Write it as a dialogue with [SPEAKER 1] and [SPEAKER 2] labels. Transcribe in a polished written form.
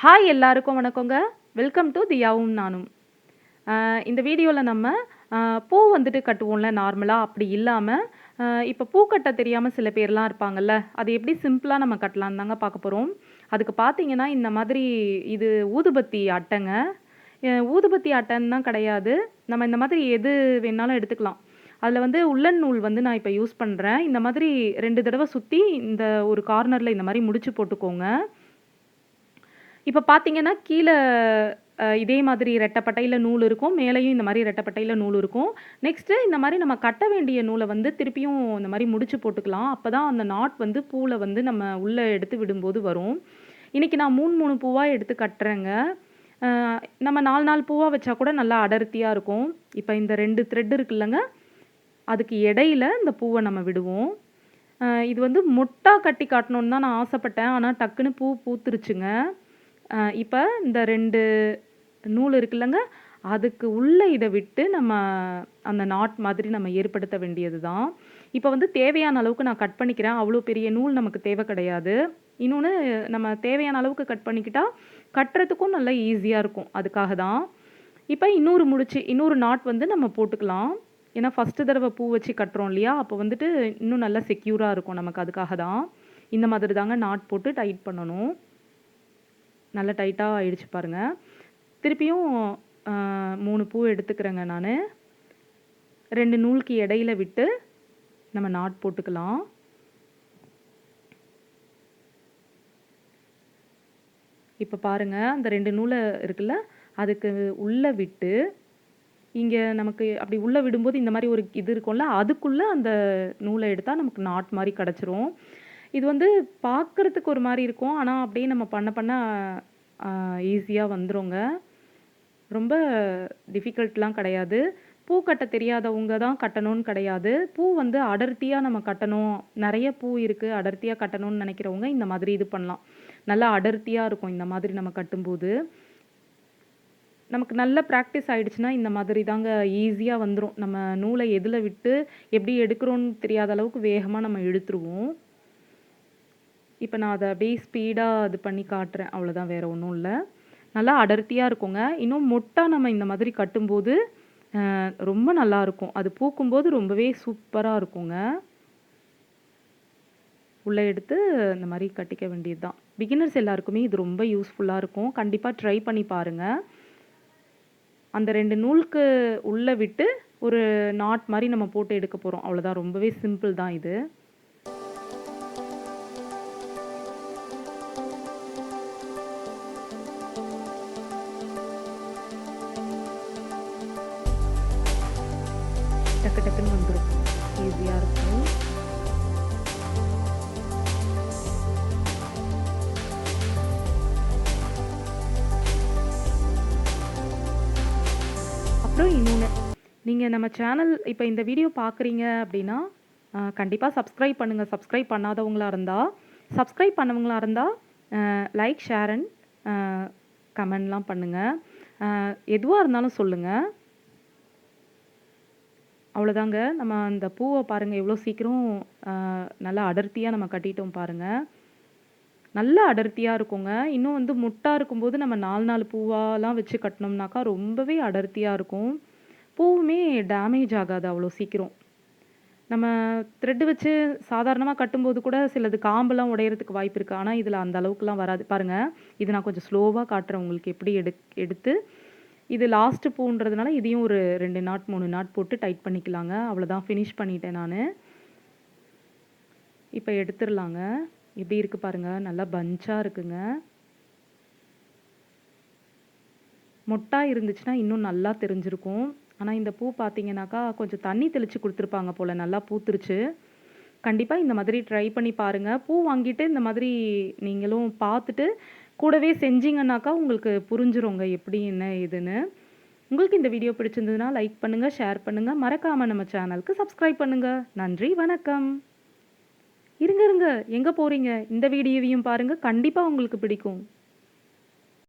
[SPEAKER 1] Hi எல்லாருக்கும் வணக்கங்க. Welcome to தியாவும் நானும். இந்த வீடியோவில் நம்ம பூ வந்துட்டு கட்டுவோம்ல நார்மலாக, அப்படி இல்லாமல் இப்போ பூ கட்ட தெரியாமல் சில பேர்லாம் இருப்பாங்கல்ல, அது எப்படி சிம்பிளாக நம்ம கட்டலான்னு தாங்க பார்க்க போகிறோம். அதுக்கு பார்த்தீங்கன்னா இந்த மாதிரி இது ஊதுபத்தி அட்டைங்க. ஊதுபத்தி அட்டைன்னு தான் கிடையாது, நம்ம இந்த மாதிரி எது வேணாலும் எடுத்துக்கலாம். அதில் வந்து உள்ளன் நூல் வந்து நான் இப்போ யூஸ் பண்ணுறேன். இந்த மாதிரி 2 தடவை சுற்றி இந்த ஒரு கார்னரில் இந்த மாதிரி முடிச்சு போட்டுக்கோங்க. இப்போ பார்த்தீங்கன்னா கீழே இதே மாதிரி ரெட்டப்பட்டையில நூல் இருக்கும். மேலேயும் இந்த மாதிரி ரெட்டப்பட்டையில நூல் இருக்கும். நெக்ஸ்ட்டு இந்த மாதிரி நம்ம கட்ட வேண்டிய நூலை வந்து திருப்பியும் இந்த மாதிரி முடிச்சு போட்டுக்கலாம். அப்போ தான் அந்த நாட் வந்து பூவில் வந்து நம்ம உள்ளே எடுத்து விடும்போது வரும். இன்றைக்கி நான் 3 பூவாக எடுத்து கட்டுறேங்க. நம்ம 4 பூவாக வச்சா கூட நல்லா அடர்த்தியாக இருக்கும். இப்போ இந்த 2 த்ரெட் இருக்குல்லங்க, அதுக்கு இடையில இந்த பூவை நம்ம விடுவோம். இது வந்து மொட்டாக கட்டி காட்டணுன்னு தான் நான் ஆசைப்பட்டேன். ஆனால் டக்குன்னு பூத்துருச்சுங்க. இப்போ இந்த 2 நூல் இருக்குல்லங்க, அதுக்கு உள்ளே இதை விட்டு நம்ம அந்த நாட் மாதிரி நம்ம ஏற்படுத்த வேண்டியது தான். இப்போ வந்து தேவையான அளவுக்கு நான் கட் பண்ணிக்கிறேன். அவ்வளோ பெரிய நூல் நமக்கு தேவை கிடையாது. இன்னொன்று, நம்ம தேவையான அளவுக்கு கட் பண்ணிக்கிட்டா கட்டுறதுக்கும் நல்லா ஈஸியாக இருக்கும். அதுக்காக தான். இப்போ இன்னொரு நாட் வந்து நம்ம போட்டுக்கலாம். ஏன்னா ஃபஸ்ட்டு தடவை பூ வச்சு கட்டுறோம் இல்லையா, அப்போ வந்துட்டு இன்னும் நல்லா செக்யூராக இருக்கும் நமக்கு. அதுக்காக தான் இந்த மாதிரி தாங்க நாட் போட்டு டைட் பண்ணணும். நல்லா டைட்டாக ஆயிடுச்சு பாருங்கள். திருப்பியும் 3 பூ எடுத்துக்கிறேங்க நான். 2 நூலுக்கு இடையில விட்டு நம்ம நாட் போட்டுக்கலாம். இப்போ பாருங்கள், அந்த 2 நூலை இருக்குல்ல, அதுக்கு உள்ளே விட்டு இங்கே நமக்கு அப்படி உள்ளே விடும்போது இந்த மாதிரி ஒரு இது இருக்கும்ல, அதுக்குள்ளே அந்த நூலை எடுத்தால் நமக்கு நாட் மாதிரி கிடச்சிரும். இது வந்து பார்க்குறதுக்கு ஒரு மாதிரி இருக்கும், ஆனால் அப்படியே நம்ம பண்ண ஈஸியாக வந்துருங்க. ரொம்ப டிஃபிகல்ட்லாம் கிடையாது. பூ கட்ட தெரியாதவங்க தான் கட்டணும்னு கிடையாது. பூ வந்து அடர்த்தியாக நம்ம கட்டணும், நிறைய பூ இருக்குது அடர்த்தியாக கட்டணும்னு நினைக்கிறவங்க இந்த மாதிரி இது பண்ணலாம். நல்லா அடர்த்தியாக இருக்கும் இந்த மாதிரி நம்ம கட்டும்போது. நமக்கு நல்ல ப்ராக்டிஸ் ஆகிடுச்சுன்னா இந்த மாதிரி தாங்க ஈஸியாக வந்துடும். நம்ம நூலை எதில் விட்டு எப்படி எடுக்கிறோன்னு தெரியாத அளவுக்கு வேகமாக நம்ம இழுத்துருவோம். இப்போ நான் அதை அப்படியே ஸ்பீடாக இது பண்ணி காட்டுறேன், அவ்வளோதான், வேறு ஒன்றும் இல்லை. நல்லா அடர்த்தியாக இருக்குங்க. இன்னும் மொட்டாக நம்ம இந்த மாதிரி கட்டும்போது ரொம்ப நல்லாயிருக்கும். அது பூக்கும்போது ரொம்பவே சூப்பராக இருக்குங்க. உள்ளே எடுத்து இந்த மாதிரி கட்டிக்க வேண்டியது தான். பிகினர்ஸ் எல்லாருக்குமே இது ரொம்ப யூஸ்ஃபுல்லாக இருக்கும். கண்டிப்பாக ட்ரை பண்ணி பாருங்கள். அந்த 2 நூலுக்கு உள்ளே விட்டு ஒரு நாட் மாதிரி நம்ம போட்டு எடுக்க போகிறோம், அவ்வளோதான். ரொம்பவே சிம்பிள் தான் இது. டக்கு டக்குன்னு வந்துடும், ஈஸியாக இருக்கும். அப்புறம் இன்னொன்று, நீங்கள் நம்ம சேனல் இப்போ இந்த வீடியோ பார்க்குறீங்க அப்படின்னா கண்டிப்பாக சப்ஸ்கிரைப் பண்ணுங்கள். சப்ஸ்கிரைப் பண்ணாதவங்களாக இருந்தால், சப்ஸ்கிரைப் பண்ணவங்களாக இருந்தால் லைக், ஷேர் அண்ட் கமெண்ட்லாம் பண்ணுங்கள். எதுவாக இருந்தாலும் சொல்லுங்கள். அவ்வளோதாங்க. நம்ம அந்த பூவை பாருங்கள், எவ்வளோ சீக்கிரம் நல்லா அடர்த்தியாக நம்ம கட்டிட்டோம் பாருங்கள். நல்லா அடர்த்தியாக இருக்குங்க. இன்னும் வந்து முட்டாக இருக்கும்போது நம்ம 4 பூவாலாம் வச்சு கட்டினோம்னாக்கா ரொம்பவே அடர்த்தியாக இருக்கும். பூவுமே டேமேஜ் ஆகாது அவ்வளோ சீக்கிரம். நம்ம த்ரெட்டு வச்சு சாதாரணமாக கட்டும்போது கூட சிலது காம்பெல்லாம் உடையிறதுக்கு வாய்ப்பு இருக்குது. ஆனால் இதில் அந்த அளவுக்குலாம் வராது. பாருங்கள், இது நான் கொஞ்சம் ஸ்லோவாக காட்டுறேன் உங்களுக்கு எப்படி எடுத்து. இது லாஸ்ட்டு பூன்றதுனால இதையும் ஒரு 2 நாட் 3 நாட் போட்டு டைட் பண்ணிக்கலாங்க. அவ்வளோதான், ஃபினிஷ் பண்ணிட்டேன் நான். இப்போ எடுத்துடலாங்க. எப்படி இருக்குது பாருங்கள், நல்லா பஞ்சாக இருக்குங்க. மொட்டாக இருந்துச்சுன்னா இன்னும் நல்லா தெரிஞ்சிருக்கும். ஆனால் இந்த பூ பார்த்தீங்கன்னாக்கா கொஞ்சம் தண்ணி தெளித்து கொடுத்துருப்பாங்க போல், நல்லா பூத்துருச்சு. கண்டிப்பாக இந்த மாதிரி ட்ரை பண்ணி பாருங்கள். பூ வாங்கிட்டு இந்த மாதிரி நீங்களும் பார்த்துட்டு கூடவே செஞ்சிங்கன்னாக்கா உங்களுக்கு புரிஞ்சிருங்க எப்படி என்ன ஏதுன்னு. உங்களுக்கு இந்த வீடியோ பிடிச்சிருந்ததுன்னா லைக் பண்ணுங்கள், ஷேர் பண்ணுங்கள், மறக்காமல் நம்ம சேனலுக்கு சப்ஸ்கிரைப் பண்ணுங்கள். நன்றி, வணக்கம். இருங்க, எங்கே போகிறீங்க? இந்த வீடியோவையும் பாருங்கள், கண்டிப்பாக உங்களுக்கு பிடிக்கும்.